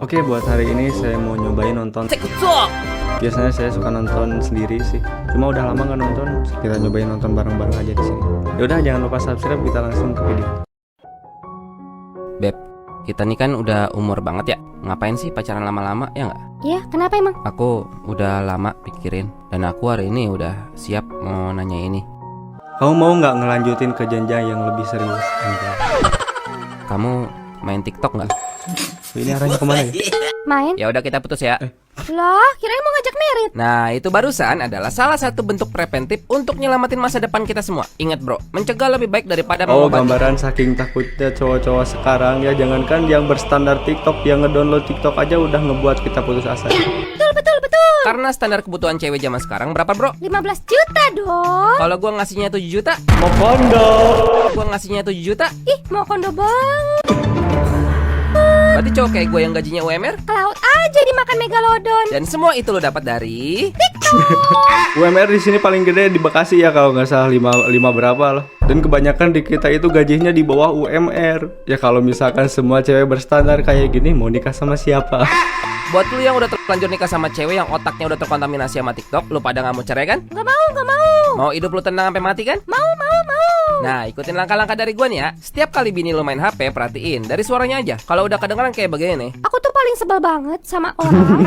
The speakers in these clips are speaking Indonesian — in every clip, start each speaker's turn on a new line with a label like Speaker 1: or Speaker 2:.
Speaker 1: Oke, buat hari ini saya mau nyobain nonton. Biasanya saya suka nonton sendiri sih. Cuma udah lama nggak nonton. Kita nyobain nonton bareng-bareng aja di sini. Yaudah, jangan lupa subscribe. Kita langsung ke video.
Speaker 2: Beb, kita nih kan udah umur banget ya. Ngapain sih pacaran lama-lama, ya nggak?
Speaker 3: Iya, kenapa emang?
Speaker 2: Aku udah lama pikirin, dan aku hari ini udah siap mau nanya ini.
Speaker 1: Kamu mau nggak ngelanjutin ke jenjang yang lebih serius? Enggak.
Speaker 2: Kamu main TikTok nggak?
Speaker 1: Ini arahnya kemana ya?
Speaker 3: Main?
Speaker 2: Ya udah, kita putus ya.
Speaker 3: Lah, kirain mau ngajak merit.
Speaker 2: Nah, itu barusan adalah salah satu bentuk preventif untuk nyelamatin masa depan kita semua. Ingat bro, mencegah lebih baik daripada
Speaker 1: Oh,
Speaker 2: mengobati.
Speaker 1: gambaran saking takutnya cowok-cowok sekarang ya. Jangankan yang berstandar TikTok, yang ngedownload TikTok aja udah ngebuat kita putus asa.
Speaker 3: Betul.
Speaker 2: Karena standar kebutuhan cewek zaman sekarang berapa bro?
Speaker 3: 15 juta dong.
Speaker 2: Kalau gua ngasihnya 7 juta,
Speaker 1: Mau kondo.
Speaker 2: gua ngasihnya 7 juta.
Speaker 3: Ih, mau kondo banget.
Speaker 2: Berarti cowok kayak gue yang gajinya UMR.
Speaker 3: Ke laut aja dimakan megalodon.
Speaker 2: Dan semua itu lo dapat dari
Speaker 1: UMR di sini paling gede di Bekasi ya, kalau nggak salah 5 berapa loh. Dan kebanyakan di kita itu gajinya di bawah UMR. Ya kalau misalkan semua cewek berstandar kayak gini, mau nikah sama siapa?
Speaker 2: buat lu yang udah terlanjur nikah sama cewek yang otaknya udah terkontaminasi sama TikTok, lu pada nggak mau cerai kan?
Speaker 3: Gak mau.
Speaker 2: Mau hidup lu tenang sampai mati kan?
Speaker 3: Mau.
Speaker 2: Nah, ikutin langkah-langkah dari gue nih ya. Setiap kali bini lu main HP, perhatiin dari suaranya aja. Kalau udah kedengeran kayak begini,
Speaker 3: Aku tuh paling sebel banget sama orang.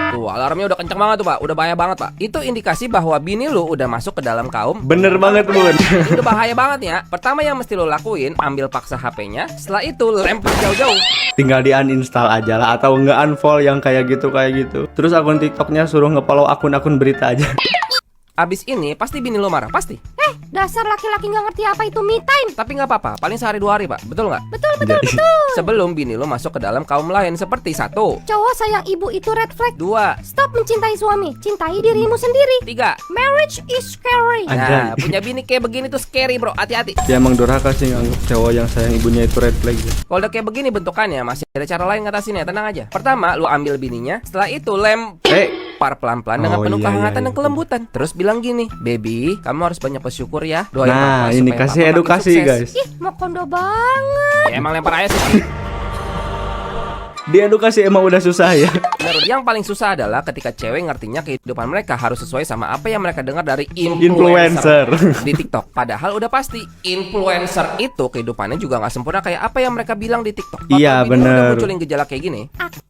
Speaker 2: tuh alarmnya udah kenceng banget tuh pak, udah bahaya banget pak. Itu indikasi bahwa bini lu udah masuk ke dalam kaum.
Speaker 1: Bener banget bun.
Speaker 2: Ini udah bahaya banget ya. Pertama yang mesti lu lakuin, ambil paksa HP-nya. Setelah itu lempar jauh-jauh.
Speaker 1: Tinggal di uninstall aja lah, atau nge-unfollow yang kayak gitu. Terus akun TikToknya suruh nge-follow akun-akun berita aja.
Speaker 2: Abis ini pasti bini lu marah, pasti.
Speaker 3: Dasar laki-laki gak ngerti apa itu me time.
Speaker 2: Tapi nggak apa-apa, paling sehari 2 hari pak, betul nggak?
Speaker 3: Betul.
Speaker 2: Sebelum bini lu masuk ke dalam kaum lain seperti 1, 2,
Speaker 3: Cowok sayang ibu itu red flag. Stop mencintai suami, cintai dirimu sendiri.
Speaker 2: 3.
Speaker 3: Marriage is scary.
Speaker 2: Nah, punya bini kayak begini tuh scary bro, hati-hati.
Speaker 1: Ya emang durhaka sih nganggep cowok yang sayang ibunya itu red flag ya.
Speaker 2: Kalau udah kayak begini bentukannya, masih ada cara lain ngatasinnya, tenang aja. Pertama, lu ambil bininya, setelah itu lempar pelan-pelan dengan
Speaker 1: Oh,
Speaker 2: penuh
Speaker 1: iya,
Speaker 2: kehangatan
Speaker 1: iya.
Speaker 2: dan kelembutan. Terus bilang gini, baby, kamu harus banyak bersyukur ya. Doain
Speaker 1: Nah,
Speaker 2: papa
Speaker 1: ini
Speaker 2: supaya
Speaker 1: kasih
Speaker 2: papa makin
Speaker 1: edukasi
Speaker 2: sukses.
Speaker 1: guys.
Speaker 3: Ih, mau kondo banget.
Speaker 2: Ya, emang lempar aja sih.
Speaker 1: Di edukasi emang udah susah ya.
Speaker 2: Bener, yang paling susah adalah ketika cewek ngertinya kehidupan mereka harus sesuai sama apa yang mereka dengar dari
Speaker 1: Influencer.
Speaker 2: di TikTok. Padahal udah pasti influencer itu kehidupannya juga nggak sempurna kayak apa yang mereka bilang di TikTok.
Speaker 1: Iya,
Speaker 2: Kalau bini udah
Speaker 1: bener.
Speaker 2: munculin gejala kayak gini,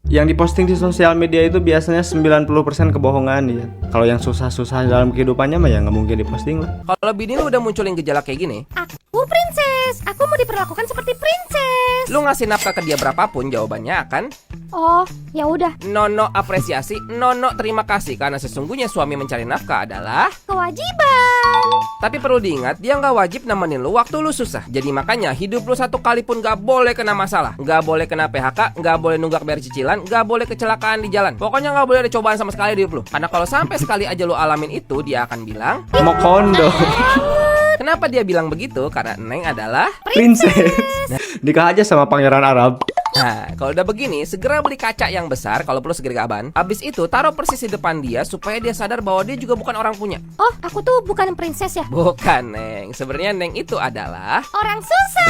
Speaker 1: Yang diposting di sosial media itu biasanya 90% kebohongan ya. Kalau yang susah-susah dalam kehidupannya mah ya nggak mungkin diposting lah.
Speaker 2: kalau bini lu udah munculin gejala kayak gini,
Speaker 3: Aku princess. Aku mau diperlakukan seperti princess.
Speaker 2: lu ngasih nafkah ke dia berapapun, jawabannya akan
Speaker 3: Oh, ya udah.
Speaker 2: nono apresiasi, nono terima kasih, karena sesungguhnya suami mencari nafkah adalah.
Speaker 3: Kewajiban.
Speaker 2: Tapi perlu diingat, dia nggak wajib nemenin lu waktu lu susah. Jadi makanya hidup lu satu kali pun nggak boleh kena masalah, nggak boleh kena PHK, nggak boleh nunggak bayar cicilan, nggak boleh kecelakaan di jalan. Pokoknya nggak boleh ada cobaan sama sekali di hidup lu. Karena kalau sampai sekali aja lu alamin itu, dia akan bilang.
Speaker 1: Mau kondo.
Speaker 2: Kenapa dia bilang begitu? Karena Neng adalah.
Speaker 1: Princess. Nikah aja sama pangeran Arab.
Speaker 2: Nah, kalau udah begini, segera beli kaca yang besar, kalau perlu segeraban. Habis itu taruh persis di depan dia supaya dia sadar bahwa dia juga bukan orang punya.
Speaker 3: Oh, aku tuh bukan princess ya.
Speaker 2: Bukan Neng, sebenarnya Neng itu adalah.
Speaker 3: Orang susah.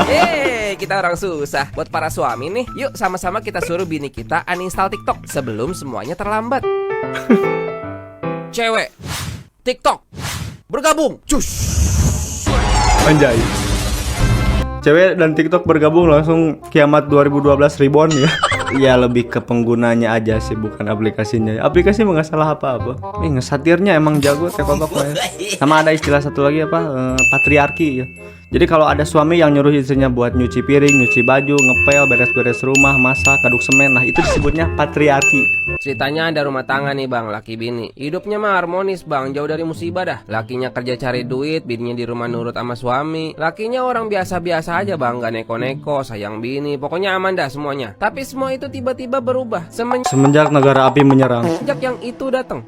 Speaker 2: Yeay, kita orang susah. Buat para suami nih, yuk sama-sama kita suruh bini kita uninstall TikTok sebelum semuanya terlambat. Cewek, TikTok, bergabung. Cus.
Speaker 1: Anjay. Cewek dan TikTok bergabung langsung kiamat 2012 reborn ya. Ya lebih ke penggunanya aja sih, bukan aplikasinya. Aplikasi mah nggak salah apa-apa. Ngesatirnya emang jago TikTok ya. Sama ada istilah satu lagi apa? Patriarki ya. Jadi kalau ada suami yang nyuruh istrinya buat nyuci piring, nyuci baju, ngepel, beres-beres rumah, masak, aduk semen, nah itu disebutnya patriarki.
Speaker 2: Ceritanya ada rumah tangga nih bang, laki bini. Hidupnya mah harmonis bang, jauh dari musibah dah. Lakinya kerja cari duit, bininya di rumah nurut sama suami. Lakinya orang biasa-biasa aja bang, gak neko-neko, sayang bini. Pokoknya aman dah semuanya. Tapi semua itu tiba-tiba berubah
Speaker 1: Semenjak negara api menyerang.
Speaker 2: sejak yang itu datang.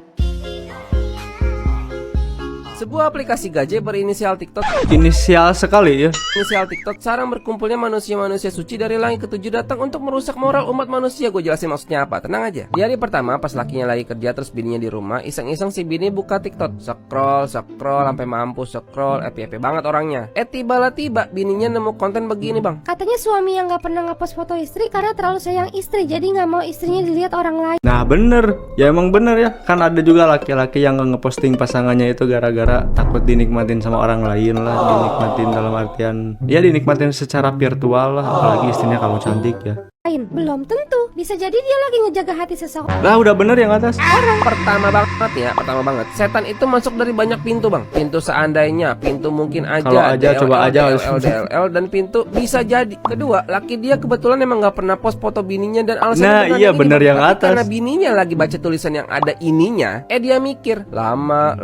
Speaker 2: Sebuah aplikasi gajah berinisial TikTok.
Speaker 1: Inisial sekali ya.
Speaker 2: Inisial TikTok sarang berkumpulnya manusia-manusia suci dari langit ketujuh datang untuk merusak moral umat manusia. Gue jelasin maksudnya apa, tenang aja. Di hari pertama pas lakinya lagi kerja terus bininya di rumah, iseng-iseng si bini buka TikTok, scroll sampai mampus, scroll, FYP banget orangnya. Tiba-tiba bininya nemu konten begini bang.
Speaker 3: Katanya suami yang gak pernah ngepost foto istri karena terlalu sayang istri, jadi gak mau istrinya dilihat orang lain.
Speaker 1: Nah bener, ya emang bener ya. Kan ada juga laki-laki yang ngeposting pasangannya itu gara-gara takut dinikmatin sama orang lain lah. Dinikmatin dalam artian, ya dinikmatin secara virtual lah. Apalagi istrinya kalau cantik ya.
Speaker 3: Belum tentu, bisa jadi dia lagi ngejaga hati seseorang.
Speaker 1: Lah udah bener yang atas.
Speaker 2: Pertama banget, setan itu masuk dari banyak pintu bang. Pintu seandainya, pintu mungkin aja,
Speaker 1: Kalau aja, coba aja.
Speaker 2: DLL, dan pintu bisa jadi. Kedua, laki dia kebetulan emang gak pernah post foto bininya dan alasan
Speaker 1: Nah iya bener yang atas.
Speaker 2: karena bininya lagi baca tulisan yang ada ininya, dia mikir lama,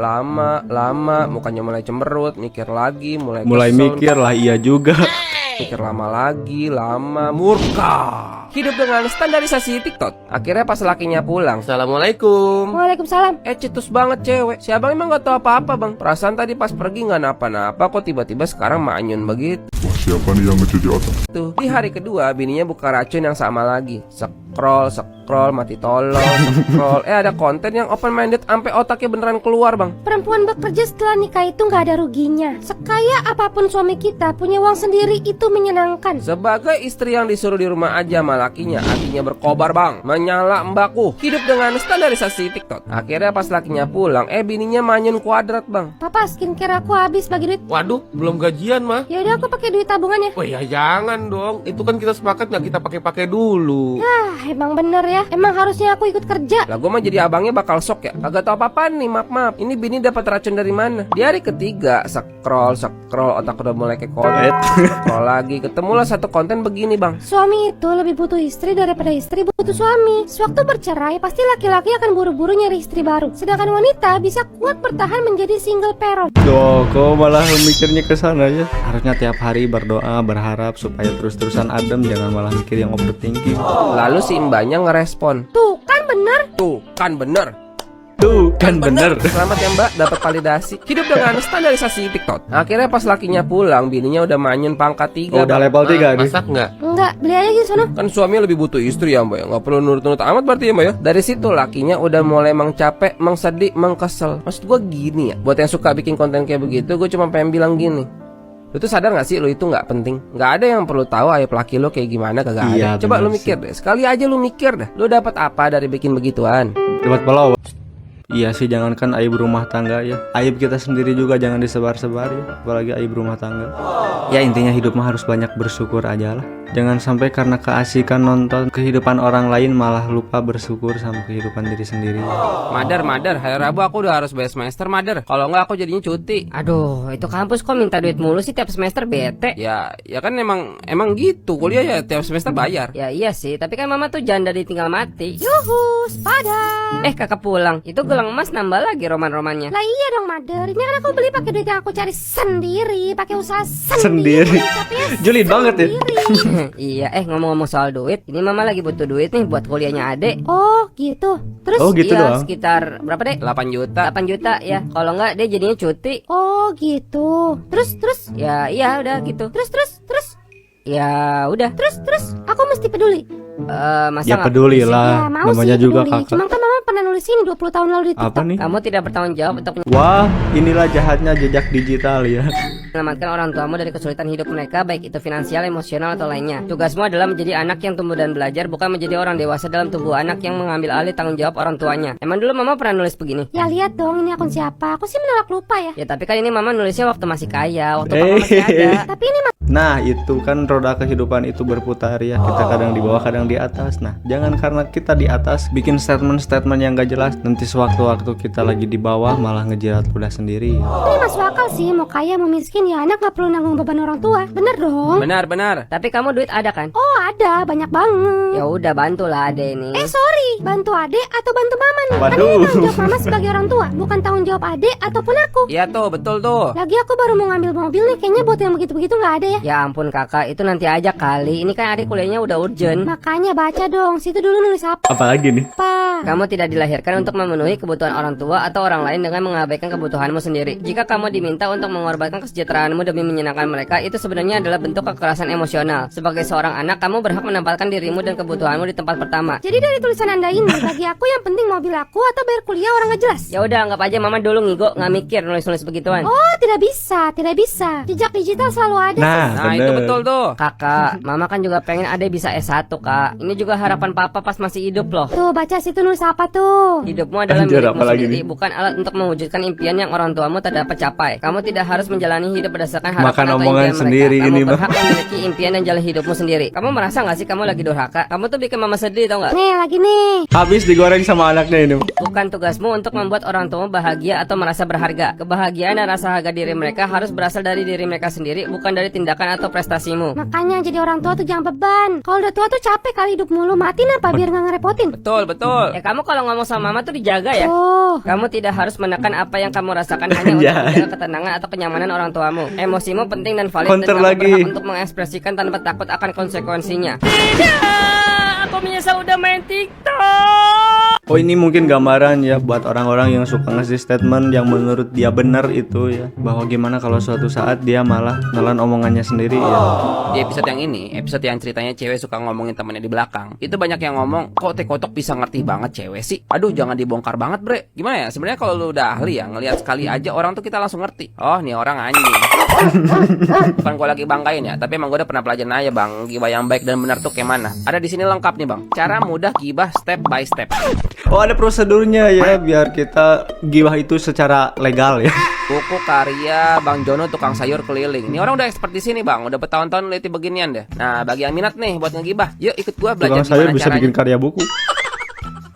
Speaker 2: mukanya mulai cemberut, mikir lagi, mulai kesel,
Speaker 1: mikir lah iya juga.
Speaker 2: mikir lama, murka. Hidup dengan standarisasi TikTok. Akhirnya pas lakinya pulang, Assalamualaikum.
Speaker 3: Waalaikumsalam.
Speaker 2: Cetus banget cewek. Si abang emang gak tahu apa-apa bang. Perasaan tadi pas pergi gak napa-napa, kok tiba-tiba sekarang manyun begitu.
Speaker 4: Wah, siapa nih yang ngecuci otak?
Speaker 2: Tuh, di hari kedua bininya buka racun yang sama lagi. Scroll, mati tolong, scroll. Ada konten yang open minded sampai otaknya beneran keluar bang.
Speaker 3: Perempuan bekerja setelah nikah itu gak ada ruginya. Sekaya apapun suami kita, punya uang sendiri itu menyenangkan.
Speaker 2: Sebagai istri yang disuruh di rumah aja sama lakinya, hatinya berkobar bang, menyala mbaku. Hidup dengan standarisasi TikTok. Akhirnya pas lakinya pulang, bininya manyun kuadrat bang.
Speaker 3: Papa, skincare aku habis, bagi duit.
Speaker 2: Waduh, belum gajian mah.
Speaker 3: Ya udah aku pakai duit tabungan ya.
Speaker 2: Wah ya jangan dong, itu kan kita sepakat nggak kita pakai dulu.
Speaker 3: Emang bener ya. Emang harusnya aku ikut kerja.
Speaker 2: Lah gue mah jadi abangnya bakal shock ya. Kagak tau apa-apaan nih, maaf. Ini bini dapat racun dari mana? Di hari ketiga, scroll, otak udah mulai ke konten. Scroll lagi, ketemulah satu konten begini bang.
Speaker 3: Suami itu lebih butuh istri daripada istri butuh suami. Sewaktu bercerai, pasti laki-laki akan buru-buru nyari istri baru. Sedangkan wanita bisa kuat bertahan menjadi single parent.
Speaker 1: Tuh, kok malah mikirnya ke sana ya. Harusnya tiap hari berdoa, berharap supaya terus-terusan adem, jangan malah mikir yang overthinking.
Speaker 2: Lalu si mbaknya ngerespon.
Speaker 3: Tuh kan bener.
Speaker 1: Tuh kan bener.
Speaker 2: Selamat ya mbak, dapat validasi. Hidup dengan standarisasi TikTok. Akhirnya pas lakinya pulang, bininya udah manyun pangkat 3.
Speaker 1: Oh, udah level 3 nih.
Speaker 2: Masak nggak?
Speaker 3: Enggak, beli aja gitu sono.
Speaker 2: Kan suaminya lebih butuh istri ya mbak ya. Nggak perlu nurut-nurut amat berarti ya mbak ya. Dari situ lakinya udah mulai capek, sedih, kesel. Maksud gue gini ya, buat yang suka bikin konten kayak begitu, gue cuma pengen bilang gini. Lu tuh sadar gak sih lu itu gak penting? Gak ada yang perlu tahu aib laki lu kayak gimana, kagak ada. Coba lu mikir deh, sekali aja lu mikir dah. Lu dapat apa dari bikin begituan?
Speaker 1: Dapat pelawak. Iya sih, jangankan aib rumah tangga ya, aib kita sendiri juga jangan disebar-sebar ya, apalagi aib rumah tangga. Ya intinya hidup mah harus banyak bersyukur aja lah. Jangan sampai karena keasikan nonton kehidupan orang lain malah lupa bersyukur sama kehidupan diri sendiri.
Speaker 2: Madar, hari Rabu aku udah harus bayar semester madar. Kalau enggak aku jadinya cuti.
Speaker 5: Aduh, itu kampus kok minta duit mulu sih tiap semester, bete.
Speaker 2: Ya kan emang gitu, kuliah ya tiap semester bayar.
Speaker 5: Ya iya sih, tapi kan mama tuh janda ditinggal mati.
Speaker 3: Yuhu, sepadan.
Speaker 5: Kakak pulang, itu gelang emas nambah lagi roman-romannya.
Speaker 3: Lah iya dong, Mother. Ini kan aku beli pakai duit yang aku cari sendiri, pakai usaha
Speaker 1: Sendiri. Julid banget ya.
Speaker 5: Iya, ngomong-ngomong soal duit, ini mama lagi butuh duit nih buat kuliahnya adek.
Speaker 3: Oh gitu. Terus?
Speaker 1: Oh gitu
Speaker 5: iya,
Speaker 1: doang.
Speaker 5: sekitar berapa deh?
Speaker 2: 8 juta.
Speaker 5: 8 juta ya. Kalau enggak dia jadinya cuti.
Speaker 3: Oh gitu. Terus?
Speaker 5: Ya iya udah gitu.
Speaker 3: Terus?
Speaker 5: Ya udah.
Speaker 3: Terus? Aku mesti peduli.
Speaker 5: Masa
Speaker 1: Ya
Speaker 5: nggak
Speaker 1: peduli
Speaker 5: sih?
Speaker 1: lah,
Speaker 3: Ya mau
Speaker 1: namanya
Speaker 3: sih
Speaker 1: juga
Speaker 3: peduli.
Speaker 1: kakak.
Speaker 3: Cuman kan mama pernah nulis ini 20 tahun lalu di TikTok.
Speaker 1: Apa nih?
Speaker 5: Kamu tidak bertanggung jawab untuk
Speaker 1: Wah, inilah jahatnya jejak digital ya.
Speaker 5: menyelamatkan orang tuamu dari kesulitan hidup mereka, baik itu finansial, emosional, atau lainnya. Tugasmu adalah menjadi anak yang tumbuh dan belajar, bukan menjadi orang dewasa dalam tubuh anak yang mengambil alih tanggung jawab orang tuanya. Emang dulu mama pernah nulis begini?
Speaker 3: Ya lihat dong ini akun siapa. Aku sih menolak lupa ya.
Speaker 5: Ya tapi kan ini mama nulisnya waktu masih kaya, waktu papa masih ada.
Speaker 3: Tapi ini
Speaker 1: Nah itu kan roda kehidupan itu berputar ya. Kita kadang di bawah, kadang di atas. Nah jangan karena kita di atas bikin statement-statement yang gak jelas, nanti sewaktu-waktu kita lagi di bawah malah ngejilat ludah sendiri.
Speaker 3: ini masuk akal sih. Mau kaya mau miskin ya anak gak perlu nanggung beban orang tua. Bener dong.
Speaker 2: Benar.
Speaker 5: Tapi kamu duit ada kan?
Speaker 3: Oh ada, banyak banget.
Speaker 5: Ya udah bantulah ade ini.
Speaker 3: Sorry, bantu adek atau bantu mama nih? Kan
Speaker 1: Waduh.
Speaker 3: ini tanggung jawab mama sebagai orang tua, bukan tanggung jawab adek ataupun aku.
Speaker 2: Iya tuh, betul tuh.
Speaker 3: Lagi aku baru mau ngambil mobil nih, kayaknya buat yang begitu-begitu nggak ada ya.
Speaker 5: Ya ampun kakak, itu nanti aja kali. Ini kan adik kuliahnya udah urgent.
Speaker 3: Makanya baca dong, situ dulu nulis apa?
Speaker 1: Apalagi nih?
Speaker 3: Apa?
Speaker 5: Kamu tidak dilahirkan untuk memenuhi kebutuhan orang tua atau orang lain dengan mengabaikan kebutuhanmu sendiri. Jika kamu diminta untuk mengorbankan kesejahteraanmu demi menyenangkan mereka, itu sebenarnya adalah bentuk kekerasan emosional. Sebagai seorang anak, kamu berhak menempatkan dirimu dan kebutuhanmu di tempat pertama.
Speaker 3: Jadi dari tulisan Anda ini, bagi aku yang penting mobil aku atau bayar kuliah orang gak jelas.
Speaker 5: Ya udah, anggap aja mama dulu ngigo, nggak mikir nulis-nulis begituan.
Speaker 3: Oh, tidak bisa, tidak bisa. Jejak digital selalu ada.
Speaker 2: Nah itu betul tuh.
Speaker 5: Kakak, mama kan juga pengen Ade bisa S1, Kak. Ini juga harapan papa pas masih hidup loh.
Speaker 3: Tuh, baca situ nulis apa tuh?
Speaker 5: Hidupmu adalah
Speaker 1: Anjir,
Speaker 5: milikmu
Speaker 1: apa lagi
Speaker 5: sendiri,
Speaker 1: nih?
Speaker 5: bukan alat untuk mewujudkan impian yang orang tuamu tak dapat capai. Kamu tidak harus menjalani hidup berdasarkan harapan
Speaker 1: Makan
Speaker 5: atau
Speaker 1: omongan
Speaker 5: impian
Speaker 1: sendiri
Speaker 5: mereka.
Speaker 1: ini,
Speaker 5: Kamu
Speaker 1: Bang.
Speaker 5: berhak memiliki impian dan jalan hidupmu sendiri. Kamu merasa nggak sih kamu lagi durhaka? Kamu tuh bikin mama sedih, tau nggak?
Speaker 3: Nih, lagi nih.
Speaker 1: Habis digoreng sama anaknya ini.
Speaker 5: Bukan tugasmu untuk membuat orang tuamu bahagia atau merasa berharga. Kebahagiaan dan rasa harga diri mereka harus berasal dari diri mereka sendiri, bukan dari tindakan atau prestasimu.
Speaker 3: Makanya jadi orang tua tuh jangan beban. Kalau udah tua tuh capek kali hidup mulu. Matiin apa biar gak ngerepotin.
Speaker 2: Betul.
Speaker 5: Ya kamu kalau ngomong sama mama tuh dijaga ya.
Speaker 3: Oh,
Speaker 5: Kamu tidak harus menekan apa yang kamu rasakan hanya untuk
Speaker 1: Anjay.
Speaker 5: menjaga ketenangan atau kenyamanan orang tuamu. Emosimu penting dan valid,
Speaker 1: Counter
Speaker 5: dan kamu
Speaker 1: lagi.
Speaker 5: berhak untuk mengekspresikan tanpa takut akan konsekuensinya. Tidak, aku menyesal udah main TikTok.
Speaker 1: Oh, ini mungkin gambaran ya buat orang-orang yang suka ngasih statement yang menurut dia benar itu ya. Bahwa gimana kalau suatu saat dia malah nelan omongannya sendiri ya.
Speaker 2: Di episode yang ini, episode yang ceritanya cewek suka ngomongin temennya di belakang, itu banyak yang ngomong, kok Teh Kotok bisa ngerti banget cewek sih? Aduh, jangan dibongkar banget, bre. Gimana ya? Sebenarnya kalau lu udah ahli ya, ngelihat sekali aja orang tuh kita langsung ngerti. Oh, nih orang anjing. Bukan gua lagi banggain ya, tapi emang gua udah pernah pelajarin aja, Bang. Gibah yang baik dan benar tuh kayak mana? Ada di sini lengkap nih, Bang. Cara mudah gibah step by step.
Speaker 1: Oh, ada prosedurnya ya biar kita gibah itu secara legal ya.
Speaker 2: Buku karya Bang Jono tukang sayur keliling. Ini orang udah expert di sini, Bang. Udah bertahun-tahun neliti beginian deh. Nah, bagi yang minat nih buat ngegibah, yuk ikut gua belajar
Speaker 1: Tukang sayur
Speaker 2: gimana
Speaker 1: bisa
Speaker 2: caranya.
Speaker 1: bikin karya buku.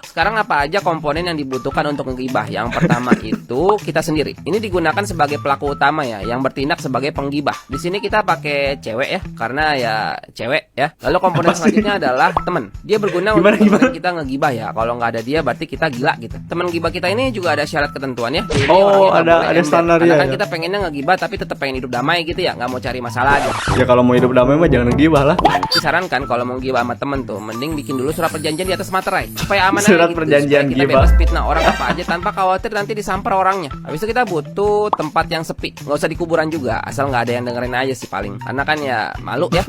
Speaker 2: Sekarang apa aja komponen yang dibutuhkan untuk ngegibah? Yang pertama itu kita sendiri. Ini digunakan sebagai pelaku utama ya, yang bertindak sebagai penggibah. Di sini kita pakai cewek ya, karena ya cewek ya. Lalu komponen selanjutnya adalah teman. Dia berguna
Speaker 1: Gimana,
Speaker 2: untuk
Speaker 1: gimana?
Speaker 2: membuat kita ngegibah ya. Kalau nggak ada dia berarti kita gila gitu. Teman gibah kita ini juga ada syarat ketentuan ya. Jadi
Speaker 1: Oh,
Speaker 2: orangnya nggak boleh
Speaker 1: ada
Speaker 2: ember.
Speaker 1: standarnya
Speaker 2: Karena kan
Speaker 1: ya.
Speaker 2: kita pengennya ngegibah tapi tetap pengen hidup damai gitu ya, nggak mau cari masalah aja.
Speaker 1: Ya kalau mau hidup damai mah jangan gibah lah.
Speaker 2: Disarankan kalau mau gibah sama temen tuh, mending bikin dulu surat perjanjian di atas materai supaya aman
Speaker 1: Surat
Speaker 2: aja gitu,
Speaker 1: perjanjian
Speaker 2: supaya kita
Speaker 1: gibah.
Speaker 2: bebas fitnah orang apa aja tanpa khawatir nanti disamper orangnya. Habis itu kita butuh tempat yang sepi, nggak usah di kuburan juga, asal nggak ada yang dengerin aja sih paling. Karena kan ya malu ya,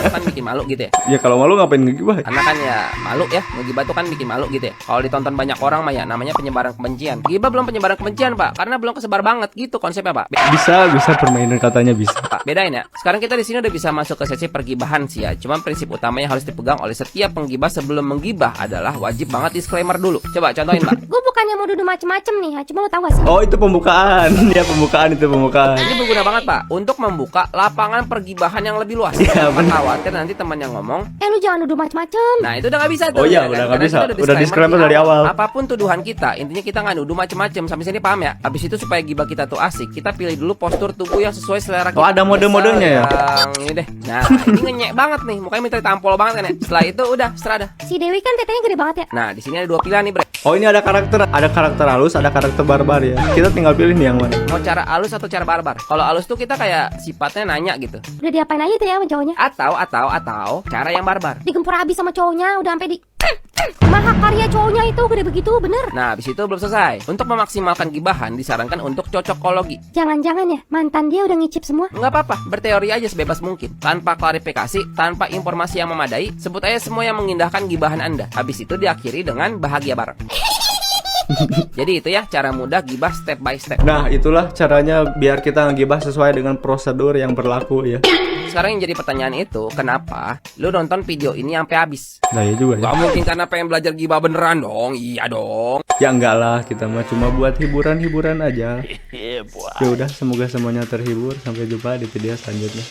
Speaker 2: kan bikin malu gitu ya.
Speaker 1: Ya kalau malu ngapain ngegibah?
Speaker 2: Karena kan ya malu ya, ngegibah tuh kan bikin malu gitu ya. Kalau ditonton banyak orang mah ya namanya penyebaran kebencian. Gibah belum penyebaran kebencian, Pak, karena belum kesebar banget gitu konsepnya, Pak.
Speaker 1: Bisa permainan katanya bisa.
Speaker 2: Pak, bedain ya. Sekarang kita di sini udah bisa masuk ke sesi pergibahan sih ya. Cuman prinsip utamanya harus dipegang oleh setiap penggibah sebelum menggibah adalah wajib banget disclaimer dulu. Coba contohin, Pak.
Speaker 3: gue bukannya mau duduk macem-macem nih, ya. Cuma lo tau gak sih?
Speaker 1: Oh, itu pembukaan. Ya pembukaan itu pembukaan.
Speaker 2: Ini berguna banget, Pak, untuk membuka lapangan pergibahan yang lebih luas.
Speaker 1: Iya,
Speaker 2: Tanpa
Speaker 1: bener.
Speaker 2: khawatir nanti teman yang ngomong.
Speaker 3: Lu jangan duduk macem-macem.
Speaker 2: Nah, itu udah nggak bisa tuh.
Speaker 1: Oh iya,
Speaker 2: ya kan?
Speaker 1: udah nggak
Speaker 2: Karena
Speaker 1: bisa.
Speaker 2: kita
Speaker 1: Udah disclaimer dari awal.
Speaker 2: Apapun tuduhan kita, intinya kita nggak nuduh macem-macem. Sampai sini paham ya? Habis itu supaya gibah kita tuh asik, kita pilih dulu postur tubuh yang sesuai selera kita.
Speaker 1: Oh, ada mode-modenya ya?
Speaker 2: Yang ini deh. Nah, ini ngenyek banget nih. Mukanya minta ditampol banget kan ya. Setelah itu udah serada.
Speaker 3: Si Dewi kan tetenya gede banget ya.
Speaker 2: Nah, di sini ada dua pilihan nih, Bre.
Speaker 1: Oh, ini ada karakter halus, ada karakter barbar ya. Kita tinggal pilih nih yang mana.
Speaker 2: Mau cara halus atau cara barbar? Kalau halus tuh kita kayak sifatnya nanya gitu.
Speaker 3: Udah diapain aja tuh ya sama cowoknya.
Speaker 2: Atau cara yang barbar.
Speaker 3: Digempur habis sama cowoknya, udah sampai di mahakarya cowoknya itu gede begitu, bener.
Speaker 2: Nah, habis itu belum selesai. Untuk memaksimalkan gibahan disarankan untuk cocokologi.
Speaker 3: Jangan-jangan ya, mantan dia udah ngicip semua.
Speaker 2: Nggak apa-apa, berteori aja sebebas mungkin. Tanpa klarifikasi, tanpa informasi yang memadai, sebut aja semua yang mengindahkan gibahan Anda. Habis itu diakhiri dengan bahagia bareng. Jadi itu ya cara mudah gibah step by step.
Speaker 1: Nah, itulah caranya biar kita ngegibah sesuai dengan prosedur yang berlaku ya.
Speaker 2: Sekarang yang jadi pertanyaan itu, kenapa lu nonton video ini sampai habis?
Speaker 1: Nah, ya juga ya.
Speaker 2: Gak mungkin karena pengen belajar gibah beneran dong. Iya dong.
Speaker 1: Ya enggak lah, kita mah cuma buat hiburan-hiburan aja. Ya udah, semoga semuanya terhibur. Sampai jumpa di video selanjutnya.